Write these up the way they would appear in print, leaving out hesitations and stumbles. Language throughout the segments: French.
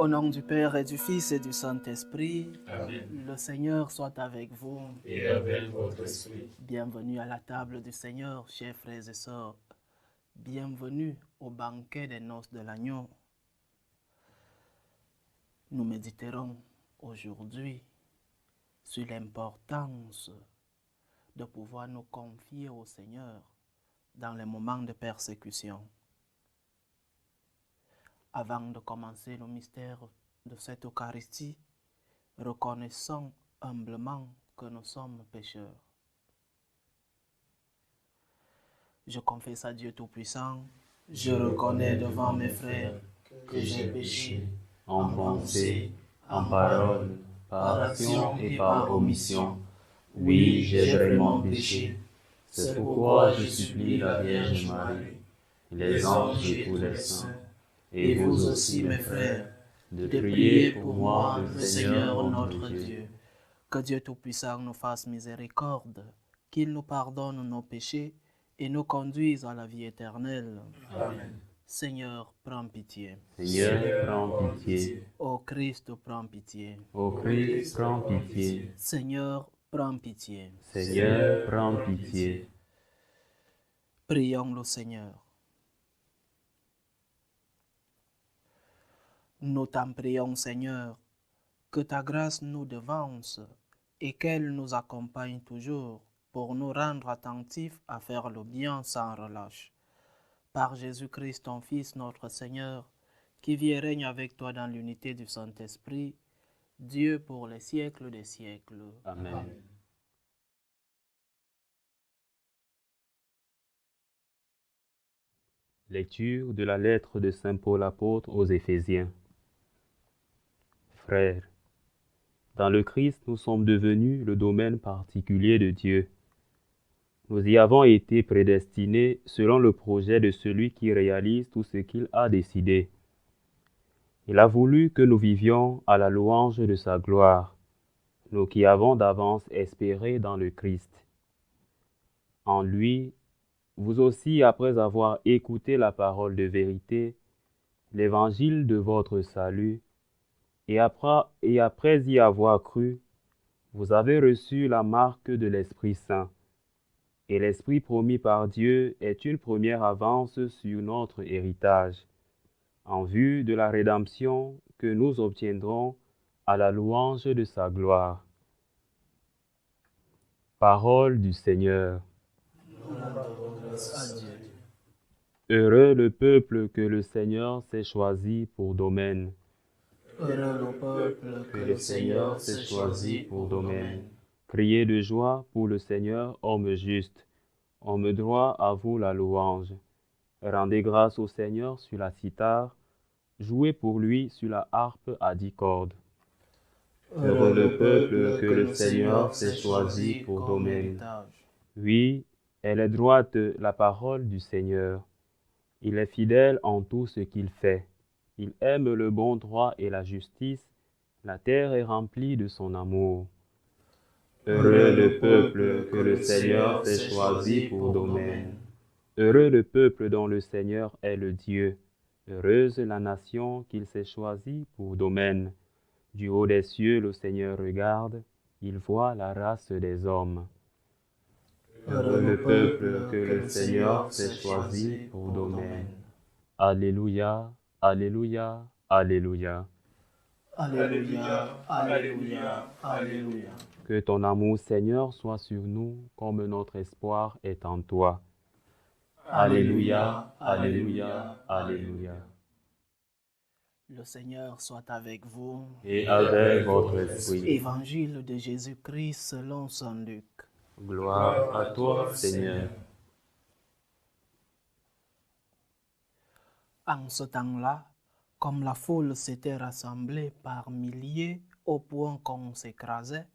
Au nom du Père et du Fils et du Saint-Esprit, Amen. le Seigneur soit avec vous. Et avec votre esprit. Bienvenue à la table du Seigneur, chers frères et sœurs. Bienvenue au banquet des noces de l'agneau. Nous méditerons aujourd'hui sur l'importance de pouvoir nous confier au Seigneur dans les moments de persécution. Avant de commencer le mystère de cette Eucharistie, reconnaissons humblement que nous sommes pécheurs. Je confesse à Dieu Tout-Puissant, je reconnais devant mes frères que j'ai péché en pensée, en parole, par action et par omission. Oui, j'ai vraiment péché. C'est pourquoi je supplie la Vierge Marie, les anges et tous les saints, et vous aussi, mes frères, de prier pour moi, le Seigneur notre Dieu. Que Dieu Tout-Puissant nous fasse miséricorde, qu'il nous pardonne nos péchés et nous conduise à la vie éternelle. Amen. Seigneur, prends pitié. Seigneur, prends pitié. Ô Christ, prends pitié. Ô Christ, prends pitié. Seigneur, prends pitié. Seigneur, prends pitié. Prions le Seigneur. Nous t'en prions, Seigneur, que ta grâce nous devance et qu'elle nous accompagne toujours pour nous rendre attentifs à faire le bien sans relâche. Par Jésus-Christ, ton Fils, notre Seigneur, qui vit et règne avec toi dans l'unité du Saint-Esprit, Dieu pour les siècles des siècles. Amen. Lecture de la lettre de Saint Paul apôtre aux Éphésiens. Frères, dans le Christ, nous sommes devenus le domaine particulier de Dieu. Nous y avons été prédestinés selon le projet de celui qui réalise tout ce qu'il a décidé. Il a voulu que nous vivions à la louange de sa gloire, nous qui avons d'avance espéré dans le Christ. En lui, vous aussi, après avoir écouté la parole de vérité, l'évangile de votre salut, et après y avoir cru, vous avez reçu la marque de l'Esprit Saint. Et l'Esprit promis par Dieu est une première avance sur notre héritage, en vue de la rédemption que nous obtiendrons à la louange de sa gloire. Parole du Seigneur. Heureux le peuple que le Seigneur s'est choisi pour domaine. Heureux le peuple Que le Seigneur s'est choisi pour domaine. Criez de joie pour le Seigneur, homme juste. Homme droit, à vous la louange. Rendez grâce au Seigneur sur la cithare. Jouez pour lui sur la harpe à 10 cordes. Heureux le peuple que le Seigneur s'est choisi pour domaine. Oui, elle est droite la parole du Seigneur. Il est fidèle en tout ce qu'il fait. Il aime le bon droit et la justice. La terre est remplie de son amour. Heureux le peuple que le Seigneur s'est choisi pour domaine. Heureux le peuple dont le Seigneur est le Dieu. Heureuse la nation qu'il s'est choisie pour domaine. Du haut des cieux, le Seigneur regarde, il voit la race des hommes. Heureux le peuple que le Seigneur s'est choisi pour domaine. Alléluia, Alléluia, Alléluia. Alléluia, Alléluia, Alléluia. Que ton amour, Seigneur, soit sur nous comme notre espoir est en toi. Alléluia, Alléluia, Alléluia. Le Seigneur soit avec vous. Et avec votre esprit. Évangile de Jésus-Christ selon saint Luc. Gloire à toi, Seigneur. En ce temps-là, comme la foule s'était rassemblée par milliers au point qu'on s'écrasait,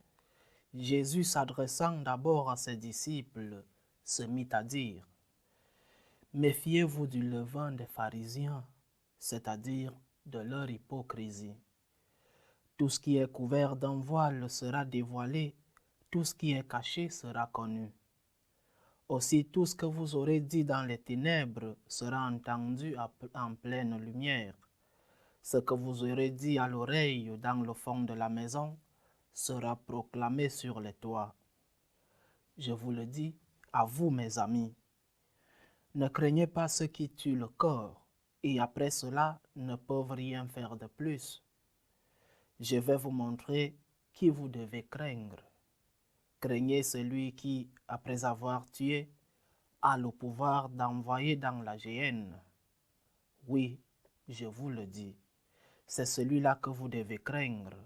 Jésus, s'adressant d'abord à ses disciples, se mit à dire : « Méfiez-vous du levain des pharisiens, c'est-à-dire de leur hypocrisie. Tout ce qui est couvert d'un voile sera dévoilé, tout ce qui est caché sera connu. Aussi tout ce que vous aurez dit dans les ténèbres sera entendu en pleine lumière. Ce que vous aurez dit à l'oreille dans le fond de la maison sera proclamé sur les toits. Je vous le dis, à vous mes amis, ne craignez pas ceux qui tuent le corps, et après cela ne peuvent rien faire de plus. Je vais vous montrer qui vous devez craindre. Craignez celui qui, après avoir tué, a le pouvoir d'envoyer dans la géhenne. Oui, je vous le dis, c'est celui-là que vous devez craindre.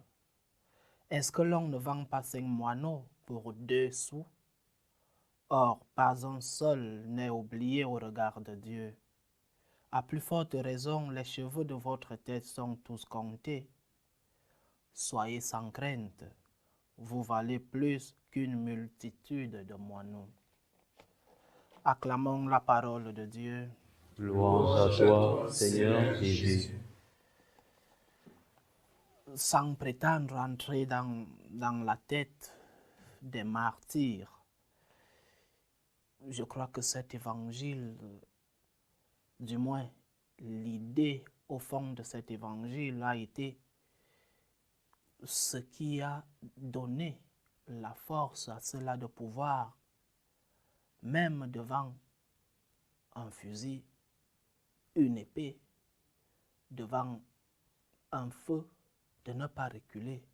Est-ce que l'on ne vend pas 5 moineaux pour 2 sous? Or, pas un seul n'est oublié au regard de Dieu. À plus forte raison, les cheveux de votre tête sont tous comptés. Soyez sans crainte, vous valez plus qu'une multitude de moineaux. Acclamons la parole de Dieu. Louange à toi, Seigneur Jésus. Sans prétendre entrer dans la tête des martyrs, je crois que cet évangile, du moins l'idée au fond de cet évangile a été ce qui a donné la force à cela de pouvoir, même devant un fusil, une épée, devant un feu, de ne pas reculer.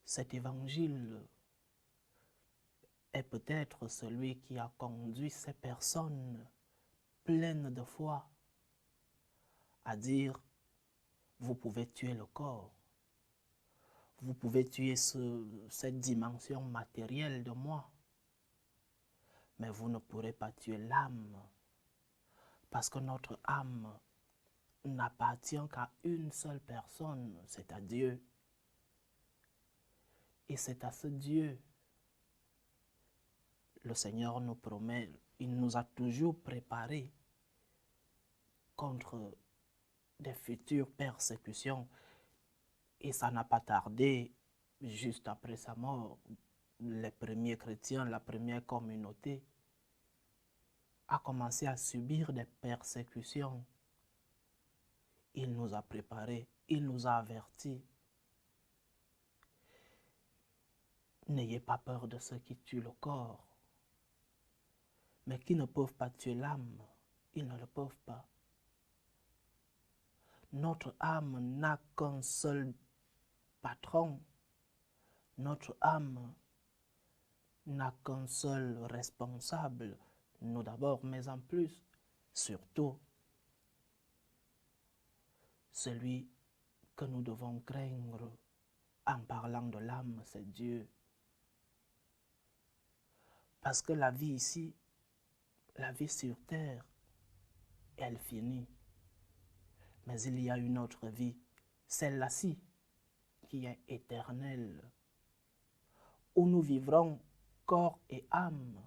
Cet évangile est peut-être celui qui a conduit ces personnes pleines de foi à dire, vous pouvez tuer le corps, vous pouvez tuer cette dimension matérielle de moi, mais vous ne pourrez pas tuer l'âme, parce que notre âme n'appartient qu'à une seule personne, c'est à Dieu. Et c'est à ce Dieu, le Seigneur nous promet, il nous a toujours préparés contre des futures persécutions. Et ça n'a pas tardé, juste après sa mort, les premiers chrétiens, la première communauté, a commencé à subir des persécutions. Il nous a préparés, il nous a avertis. N'ayez pas peur de ceux qui tuent le corps, mais qui ne peuvent pas tuer l'âme. Ils ne le peuvent pas. Notre âme n'a qu'un seul patron. Notre âme n'a qu'un seul responsable. Nous d'abord, mais en plus, surtout, celui que nous devons craindre en parlant de l'âme, c'est Dieu. Parce que la vie ici, la vie sur terre, elle finit. Mais il y a une autre vie, celle-là-ci, qui est éternelle, où nous vivrons corps et âme.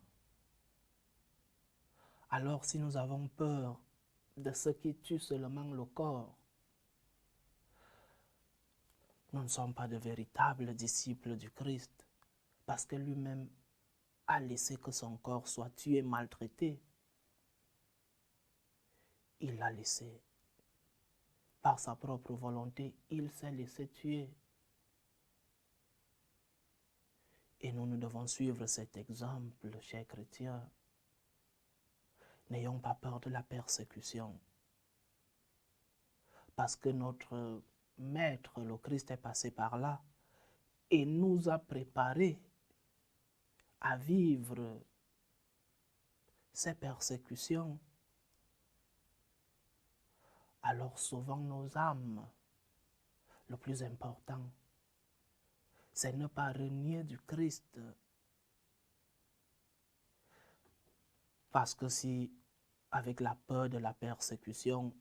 Alors si nous avons peur de ce qui tue seulement le corps, nous ne sommes pas de véritables disciples du Christ, parce que lui-même a laissé que son corps soit tué, maltraité. Il l'a laissé. Par sa propre volonté, il s'est laissé tuer. Et nous devons suivre cet exemple, chers chrétiens. N'ayons pas peur de la persécution. Parce que notre Maître, le Christ, est passé par là et nous a préparés à vivre ces persécutions. Alors sauvons nos âmes. Le plus important, c'est ne pas renier du Christ. Parce que si, avec la peur de la persécution,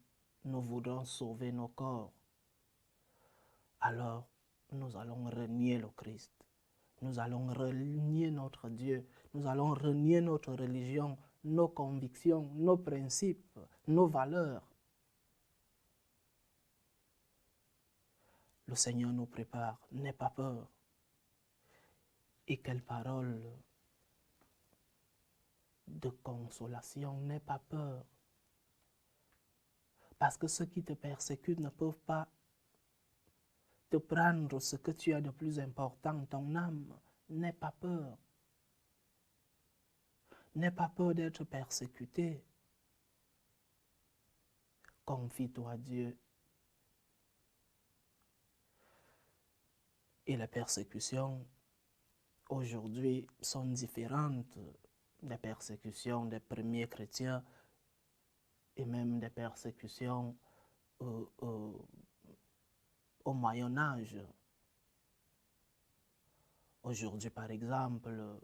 nous voudrons sauver nos corps, alors nous allons renier le Christ. Nous allons renier notre Dieu. Nous allons renier notre religion, nos convictions, nos principes, nos valeurs. Le Seigneur nous prépare, n'aie pas peur. Et quelle parole de consolation, n'aie pas peur. Parce que ceux qui te persécutent ne peuvent pas te prendre ce que tu as de plus important, ton âme. N'aie pas peur. N'aie pas peur d'être persécuté. Confie-toi à Dieu. Et les persécutions, aujourd'hui, sont différentes des persécutions des premiers chrétiens et même des persécutions au Moyen Âge. Aujourd'hui, par exemple,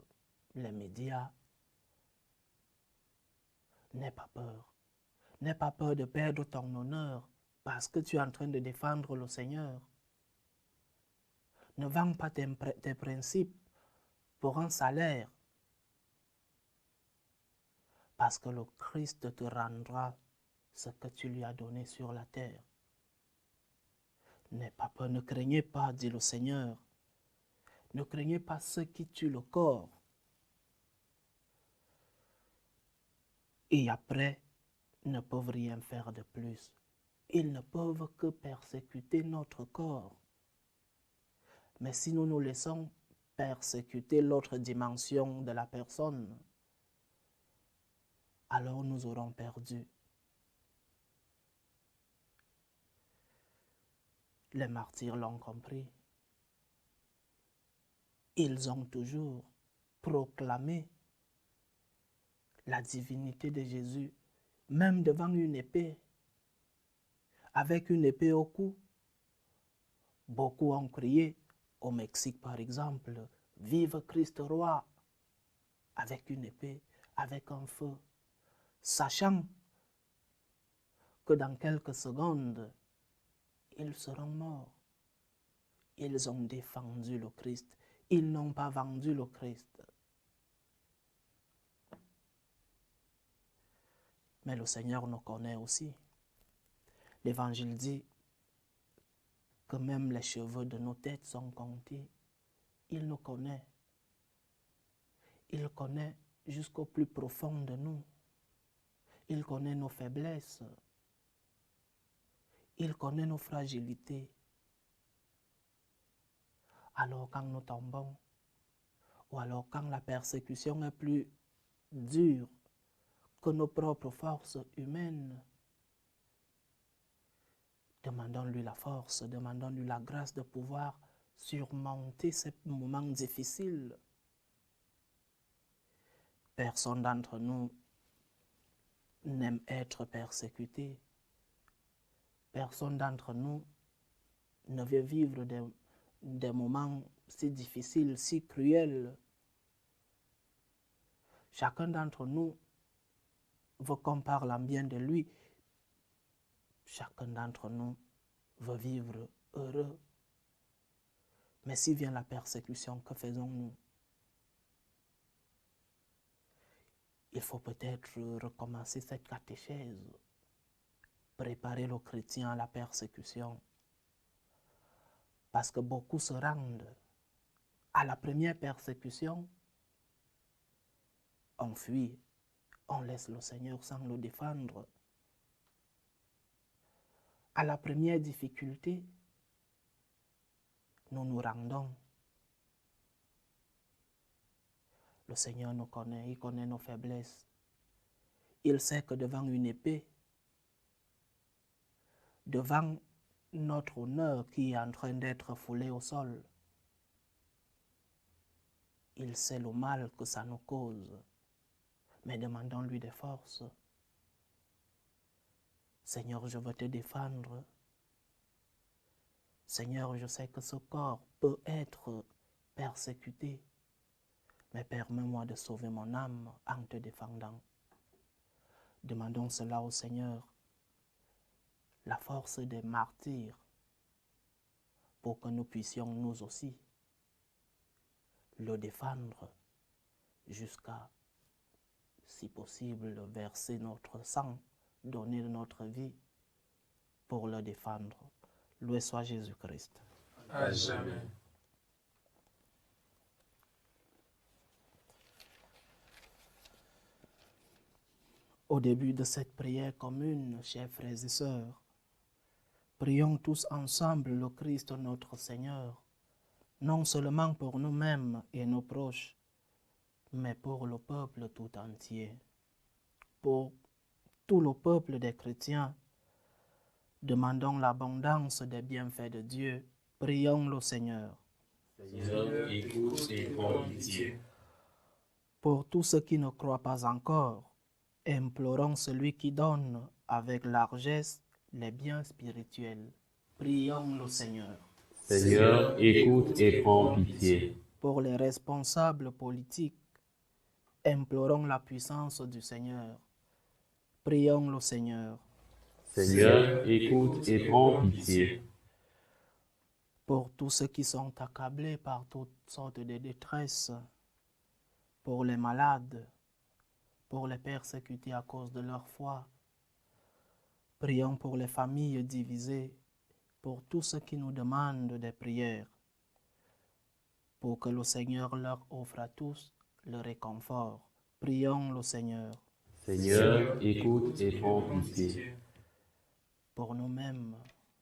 les médias, n'aie pas peur. N'aie pas peur de perdre ton honneur parce que tu es en train de défendre le Seigneur. Ne vends pas tes principes pour un salaire parce que le Christ te rendra ce que tu lui as donné sur la terre. N'aie pas peur, ne craignez pas, dit le Seigneur. Ne craignez pas ceux qui tuent le corps. Et après, ne peuvent rien faire de plus. Ils ne peuvent que persécuter notre corps. Mais si nous nous laissons persécuter l'autre dimension de la personne, alors nous aurons perdu. Les martyrs l'ont compris. Ils ont toujours proclamé la divinité de Jésus, même devant une épée. Avec une épée au cou, beaucoup ont crié, au Mexique par exemple, « Vive Christ roi !» avec une épée, avec un feu, sachant que dans quelques secondes, ils seront morts. Ils ont défendu le Christ. Ils n'ont pas vendu le Christ. Mais le Seigneur nous connaît aussi. L'Évangile dit que même les cheveux de nos têtes sont comptés. Il nous connaît. Il connaît jusqu'au plus profond de nous. Il connaît nos faiblesses. Il connaît nos fragilités. Alors quand nous tombons, ou alors quand la persécution est plus dure que nos propres forces humaines, demandons-lui la force, demandons-lui la grâce de pouvoir surmonter ces moments difficiles. Personne d'entre nous n'aime être persécuté. Personne d'entre nous ne veut vivre des moments si difficiles, si cruels. Chacun d'entre nous veut qu'on parle en bien de lui. Chacun d'entre nous veut vivre heureux. Mais si vient la persécution, que faisons-nous? Il faut peut-être recommencer cette catéchèse, préparer le chrétien à la persécution. Parce que beaucoup se rendent à la première persécution, on fuit, on laisse le Seigneur sans le défendre. À la première difficulté, nous nous rendons. Le Seigneur nous connaît, il connaît nos faiblesses. Il sait que devant une épée, devant notre honneur qui est en train d'être foulé au sol, il sait le mal que ça nous cause. Mais demandons-lui des forces. Seigneur, je veux te défendre. Seigneur, je sais que ce corps peut être persécuté, mais permets-moi de sauver mon âme en te défendant. Demandons cela au Seigneur, la force des martyrs, pour que nous puissions nous aussi le défendre jusqu'à, si possible, verser notre sang, donner notre vie pour le défendre. Loué soit Jésus-Christ. À jamais. Au début de cette prière commune, chers frères et sœurs, prions tous ensemble le Christ notre Seigneur, non seulement pour nous-mêmes et nos proches, mais pour le peuple tout entier. Pour tout le peuple des chrétiens, demandons l'abondance des bienfaits de Dieu. Prions le Seigneur. Seigneur, écoute et prends pitié. Pour tous ceux qui ne croient pas encore, implorons celui qui donne avec largesse les biens spirituels. Prions le Seigneur. Seigneur, écoute et prends pitié. Pour les responsables politiques, implorons la puissance du Seigneur. Prions le Seigneur. Seigneur, écoute et prends pitié. Pour tous ceux qui sont accablés par toutes sortes de détresses, pour les malades, pour les persécutés à cause de leur foi. Prions pour les familles divisées, pour tous ceux qui nous demandent des prières, pour que le Seigneur leur offre à tous le réconfort. Prions le Seigneur. Seigneur, écoute et prends pitié. Pour nous-mêmes,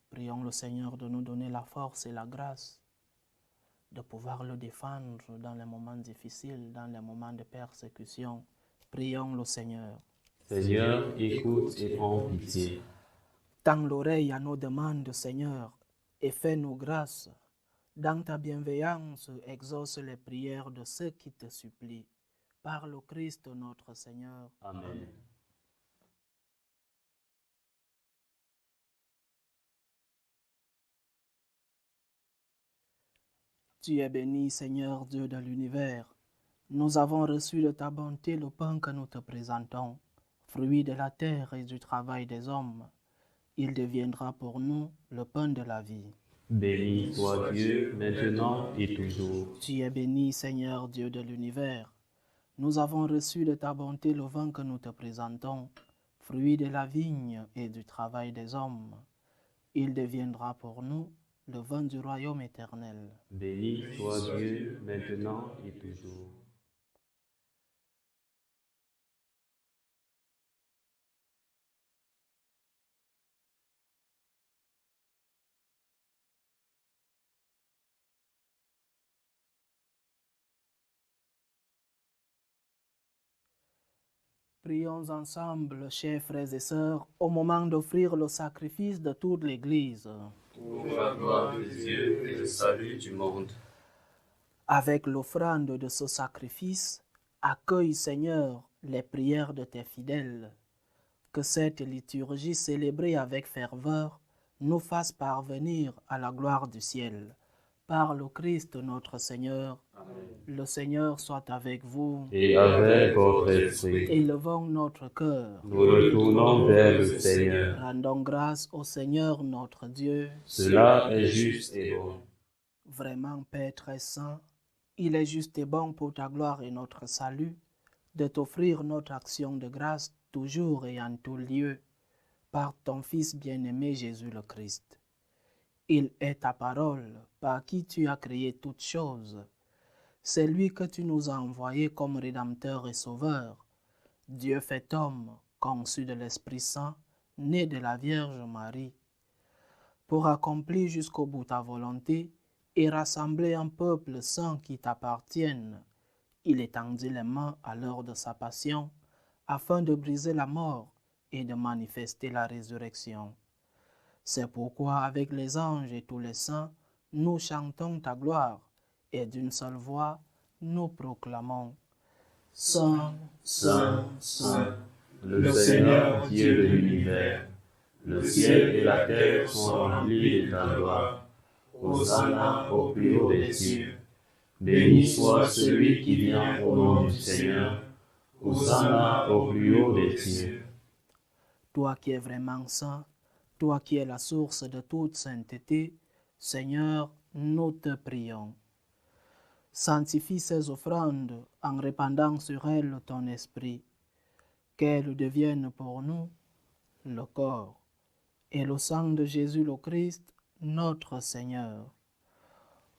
prions le Seigneur de nous donner la force et la grâce de pouvoir le défendre dans les moments difficiles, dans les moments de persécution. Prions le Seigneur. Seigneur, écoute et prends pitié. Tends l'oreille à nos demandes, Seigneur, et fais-nous grâce. Dans ta bienveillance, exauce les prières de ceux qui te supplient. Par le Christ notre Seigneur. Amen. Tu es béni, Seigneur Dieu de l'univers. Nous avons reçu de ta bonté le pain que nous te présentons, fruit de la terre et du travail des hommes. Il deviendra pour nous le pain de la vie. Béni soit Dieu, maintenant et toujours. Tu es béni, Seigneur Dieu de l'univers. Nous avons reçu de ta bonté le vin que nous te présentons, fruit de la vigne et du travail des hommes. Il deviendra pour nous le vin du royaume éternel. Béni soit Dieu, maintenant et toujours. Prions ensemble, chers frères et sœurs, au moment d'offrir le sacrifice de toute l'Église. Pour la gloire de Dieu et le salut du monde. Avec l'offrande de ce sacrifice, accueille, Seigneur, les prières de tes fidèles. Que cette liturgie célébrée avec ferveur nous fasse parvenir à la gloire du ciel. Par le Christ notre Seigneur. Amen. Le Seigneur soit avec vous. Et avec votre esprit. Élevons notre cœur. Nous retournons vers le Seigneur. Rendons grâce au Seigneur notre Dieu. Cela est juste et bon. Vraiment, Père très saint, il est juste et bon pour ta gloire et notre salut de t'offrir notre action de grâce toujours et en tout lieu par ton Fils bien-aimé Jésus le Christ. Il est ta parole par qui tu as créé toutes choses. C'est lui que tu nous as envoyé comme Rédempteur et Sauveur, Dieu fait homme, conçu de l'Esprit Saint, né de la Vierge Marie, pour accomplir jusqu'au bout ta volonté et rassembler un peuple saint qui t'appartienne. Il étendit les mains à l'heure de sa passion, afin de briser la mort et de manifester la résurrection. C'est pourquoi, avec les anges et tous les saints, nous chantons ta gloire, et d'une seule voix, nous proclamons « Saint, Saint, Saint, le Seigneur Dieu de l'univers. Le ciel et la terre sont remplis de ta gloire. Hosanna au plus haut des cieux. Béni soit celui qui vient au nom du Seigneur. Hosanna au plus haut des cieux. » Toi qui es vraiment saint, toi qui es la source de toute sainteté, Seigneur, nous te prions. Sanctifie ces offrandes en répandant sur elles ton esprit, qu'elles deviennent pour nous le corps et le sang de Jésus le Christ, notre Seigneur.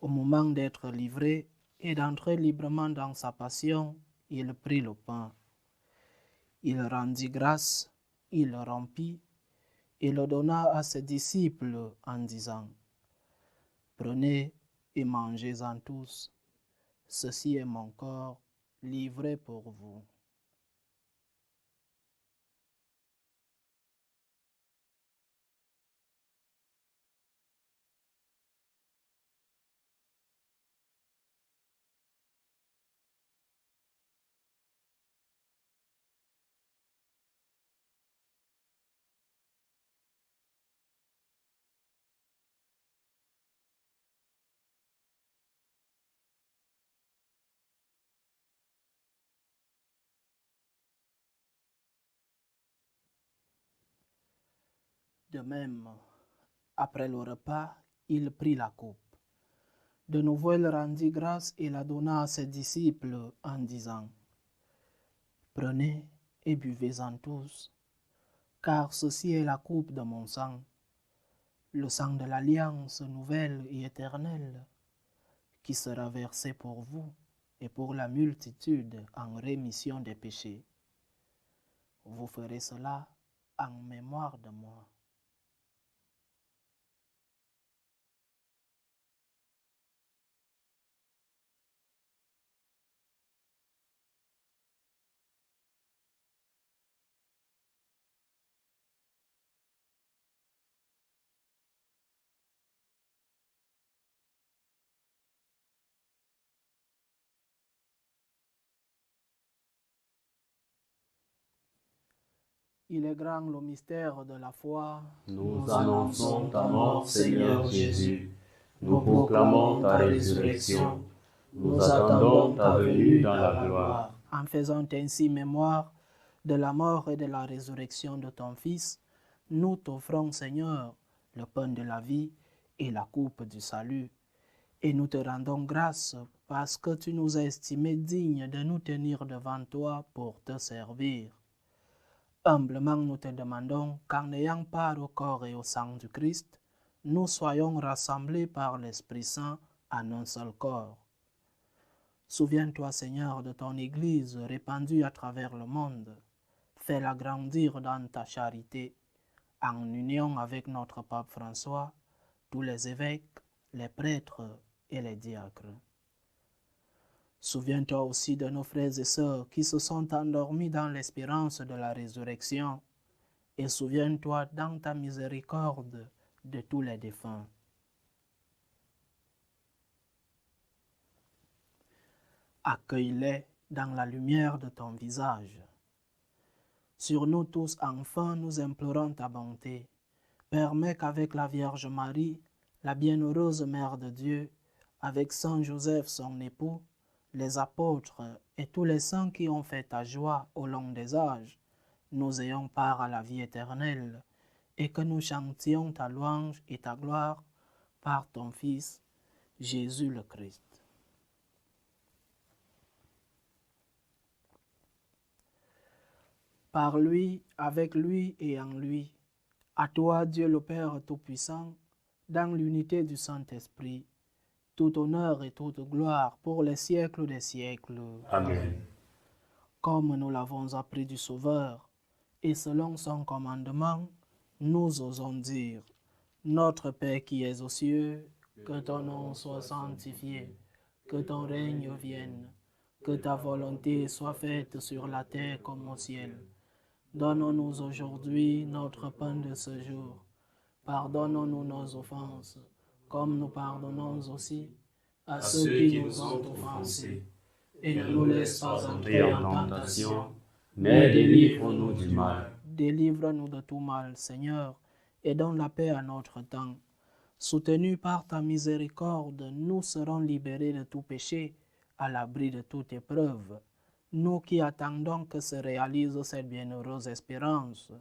Au moment d'être livré et d'entrer librement dans sa passion, il prit le pain. Il rendit grâce, il le rompit et le donna à ses disciples en disant, « Prenez et mangez-en tous, ceci est mon corps livré pour vous. » De même, après le repas, il prit la coupe. De nouveau, il rendit grâce et la donna à ses disciples en disant, « Prenez et buvez-en tous, car ceci est la coupe de mon sang, le sang de l'alliance nouvelle et éternelle, qui sera versé pour vous et pour la multitude en rémission des péchés. Vous ferez cela en mémoire de moi. » Il est grand le mystère de la foi. Nous annonçons ta mort, Seigneur Jésus. Nous proclamons ta résurrection. Nous attendons ta venue dans la gloire. En faisant ainsi mémoire de la mort et de la résurrection de ton Fils, nous t'offrons, Seigneur, le pain de la vie et la coupe du salut. Et nous te rendons grâce parce que tu nous as estimés dignes de nous tenir devant toi pour te servir. Humblement, nous te demandons qu'en ayant part au corps et au sang du Christ, nous soyons rassemblés par l'Esprit Saint en un seul corps. Souviens-toi, Seigneur, de ton Église répandue à travers le monde. Fais-la grandir dans ta charité, en union avec notre pape François, tous les évêques, les prêtres et les diacres. Souviens-toi aussi de nos frères et sœurs qui se sont endormis dans l'espérance de la résurrection, et souviens-toi dans ta miséricorde de tous les défunts. Accueille-les dans la lumière de ton visage. Sur nous tous, enfin, nous implorons ta bonté. Permets qu'avec la Vierge Marie, la bienheureuse Mère de Dieu, avec Saint Joseph son époux, les apôtres et tous les saints qui ont fait ta joie au long des âges, nous ayons part à la vie éternelle et que nous chantions ta louange et ta gloire par ton Fils, Jésus le Christ. Par lui, avec lui et en lui, à toi, Dieu le Père Tout-Puissant, dans l'unité du Saint-Esprit, tout honneur et toute gloire pour les siècles des siècles. Amen. Comme nous l'avons appris du Sauveur, et selon son commandement, nous osons dire, Notre Père qui es aux cieux, que ton nom soit sanctifié, que ton règne vienne, que ta volonté soit faite sur la terre comme au ciel. Donne-nous aujourd'hui notre pain de ce jour. Pardonne-nous nos offenses, comme nous pardonnons aussi à ceux qui nous ont offensés. Et ne nous laisse pas entrer en tentation, mais délivre-nous du mal. Délivre-nous de tout mal, Seigneur, et donne la paix à notre temps. Soutenus par ta miséricorde, nous serons libérés de tout péché, à l'abri de toute épreuve. Nous qui attendons que se réalise cette bienheureuse espérance,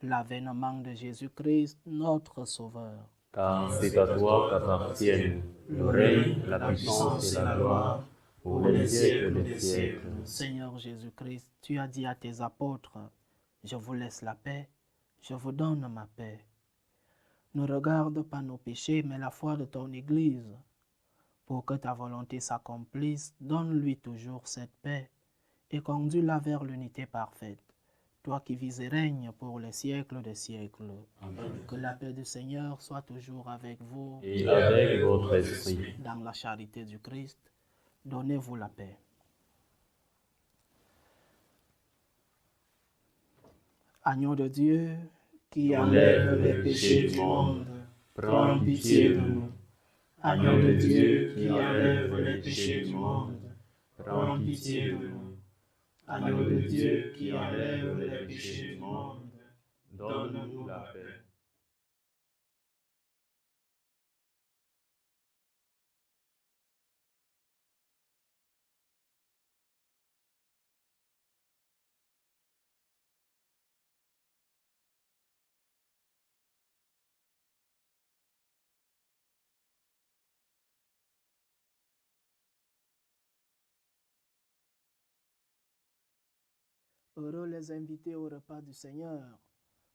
l'avènement de Jésus-Christ, notre Sauveur. Car c'est à toi qu'appartiennent le règne, la puissance et la gloire, pour les siècles des siècles. Seigneur Jésus-Christ, tu as dit à tes apôtres, « Je vous laisse la paix, je vous donne ma paix. » Ne regarde pas nos péchés, mais la foi de ton Église. Pour que ta volonté s'accomplisse, donne-lui toujours cette paix et conduis-la vers l'unité parfaite. toi qui vis et règnes pour les siècles des siècles. Amen. Que la paix du Seigneur soit toujours avec vous. Et avec votre esprit. Dans la charité du Christ, donnez-vous la paix. Agneau de Dieu, qui enlève les péchés du monde, prends pitié de nous. Agneau de Dieu, qui enlève les péchés du monde, prends pitié de nous. Agneau de Dieu, qui enlève les péchés du monde, donne-nous la paix. Heureux les invités au repas du Seigneur.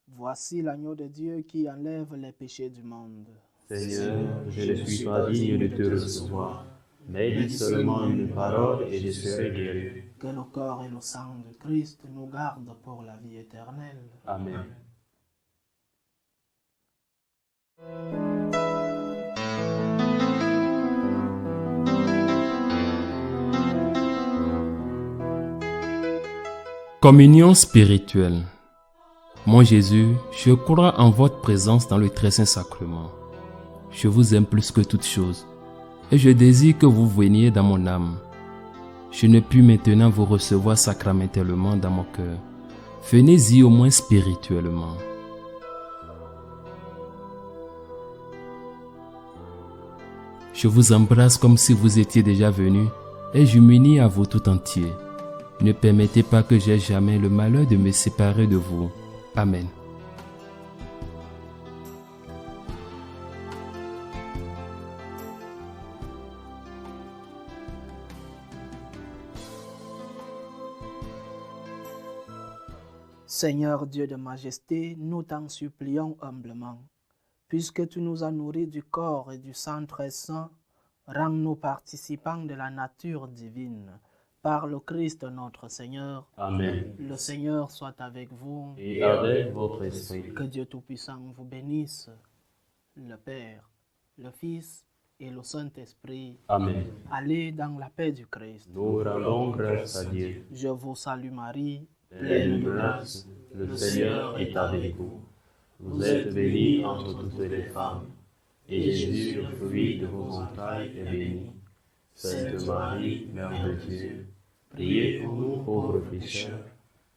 Voici l'agneau de Dieu qui enlève les péchés du monde. Seigneur, je ne suis pas digne de te recevoir, mais dis seulement une parole et je serai guéri. Que le corps et le sang de Christ nous gardent pour la vie éternelle. Amen. Communion spirituelle. Mon Jésus, je crois en votre présence dans le très saint sacrement. Je vous aime plus que toute chose, et je désire que vous veniez dans mon âme. Je ne puis maintenant vous recevoir sacramentellement dans mon cœur. Venez-y au moins spirituellement. Je vous embrasse comme si vous étiez déjà venu, et je m'unis à vous tout entier. Ne permettez pas que j'aie jamais le malheur de me séparer de vous. Amen. Seigneur Dieu de majesté, nous t'en supplions humblement. Puisque tu nous as nourris du corps et du sang très saint, rends-nous participants de la nature divine. Par le Christ notre Seigneur. Amen. Le Seigneur soit avec vous. Et avec votre esprit. Que Dieu Tout-Puissant vous bénisse, le Père, le Fils et le Saint-Esprit. Amen. Allez dans la paix du Christ. Nous rendons grâce à Dieu. Je vous salue Marie, Pleine de grâce, le Seigneur est avec vous. Vous êtes bénie entre toutes les femmes, et Jésus, le fruit de vos entrailles, est béni. Sainte Marie, Mère de Dieu, priez pour nous pauvres pécheurs,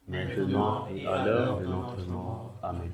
maintenant et à l'heure de notre mort. Amen.